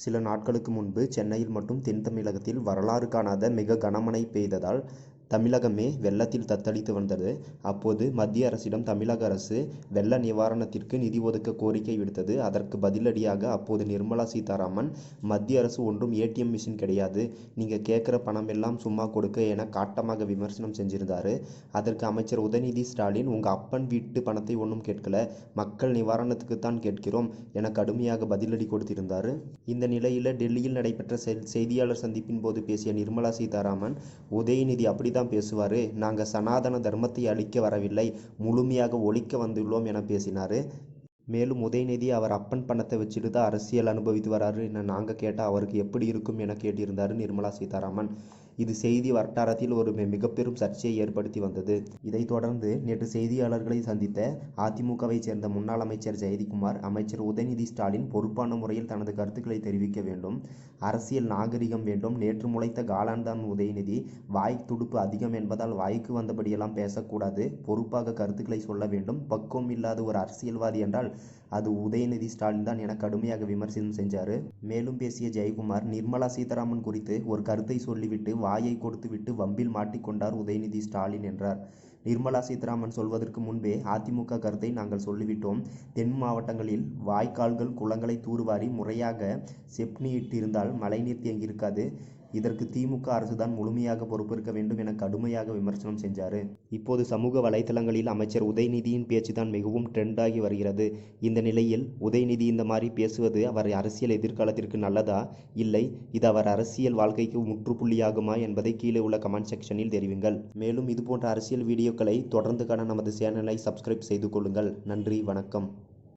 சில நாட்களுக்கு முன்பு சென்னையில் மட்டும் தென் தமிழகத்தில் வரலாறு காணாத மிக கனமழை பெய்ததால் தமிழகமே வெள்ளத்தில் தத்தளித்து வந்தது. அப்போது மத்திய அரசிடம் தமிழக அரசு வெள்ள நிவாரணத்திற்கு நிதி ஒதுக்க கோரிக்கை விடுத்தது. அதற்கு பதிலடியாக அப்போது நிர்மலா சீதாராமன், மத்திய அரசு ஒன்றும் ஏடிஎம் மிஷின் கிடையாது, நீங்க கேட்குற பணம் எல்லாம் சும்மா கொடுக்க என காட்டமாக விமர்சனம் செஞ்சிருந்தாரு. அதற்கு அமைச்சர் உதயநிதி ஸ்டாலின், உங்க அப்பன் வீட்டு பணத்தை ஒன்றும் கேட்கல, மக்கள் நிவாரணத்துக்குத்தான் கேட்கிறோம் என கடுமையாக பதிலடி கொடுத்திருந்தார். இந்த நிலையில் டெல்லியில் நடைபெற்ற செய்தியாளர் சந்திப்பின் போது பேசிய நிர்மலா சீதாராமன், உதயநிதி அப்படிதான் பேசுவாரு, நாங்க சனாதன தர்மத்தை அழிக்க வரவில்லை, முழுமையாக ஒழிக்க வந்துள்ளோம் என பேசினார். மேலும் உதயநிதி அவர் அப்பன் பணத்தை வச்சுட்டு தான் அரசியல் அனுபவித்து வராரு என நாங்கள் கேட்டால் அவருக்கு எப்படி இருக்கும் என கேட்டிருந்தார் நிர்மலா சீதாராமன். இது செய்தி வட்டாரத்தில் ஒரு மிகப்பெரும் சர்ச்சையை ஏற்படுத்தி வந்தது. இதைத் தொடர்ந்து நேற்று செய்தியாளர்களை சந்தித்த அதிமுகவை சேர்ந்த முன்னாள் அமைச்சர் ஜெயதிகுமார், அமைச்சர் உதயநிதி ஸ்டாலின் பொறுப்பான முறையில் தனது கருத்துக்களை தெரிவிக்க வேண்டும், அரசியல் நாகரிகம் வேண்டும், நேற்று முளைத்த காளான் தான் உதயநிதி, வாய் துடுப்பு அதிகம் என்பதால் வாய்க்கு வந்தபடியெல்லாம் பேசக்கூடாது, பொறுப்பாக கருத்துக்களை சொல்ல வேண்டும், பக்குவம் இல்லாத ஒரு அரசியல்வாதி என்றால் அது உதயநிதி ஸ்டாலின் தான் என கடுமையாக விமர்சனம் செஞ்சார். மேலும் பேசிய ஜெயக்குமார், நிர்மலா சீதாராமன் குறித்து ஒரு கருத்தை சொல்லிவிட்டு வாயை கொடுத்துவிட்டு வம்பில் மாட்டிக்கொண்டார் உதயநிதி ஸ்டாலின் என்றார். நிர்மலா சீதாராமன் சொல்வதற்கு முன்பே அதிமுக கருத்தை நாங்கள் சொல்லிவிட்டோம். தென் மாவட்டங்களில் வாய்க்கால்கள் குளங்களை தூர்வாரி முறையாக செப்னியிட்டிருந்தால் மழைநீர் தேங்கியிருக்காது. இதற்கு திமுக அரசுதான் முழுமையாக பொறுப்பேற்க வேண்டும் என கடுமையாக விமர்சனம் செஞ்சார். இப்போது சமூக வலைதளங்களில் அமைச்சர் உதயநிதியின் பேச்சுதான் மிகவும் ட்ரெண்டாகி வருகிறது. இந்த நிலையில் உதயநிதி இந்த மாதிரி பேசுவது அவர் அரசியல் எதிர்காலத்திற்கு நல்லதா, இல்லை இது அவர் அரசியல் வாழ்க்கைக்கு முற்றுப்புள்ளியாகுமா என்பதை கீழே உள்ள கமெண்ட் செக்ஷனில் தெரிவிங்கள். மேலும் இதுபோன்ற அரசியல் வீடியோக்களை தொடர்ந்து காண நமது சேனலை சப்ஸ்கிரைப் செய்து கொள்ளுங்கள். நன்றி, வணக்கம்.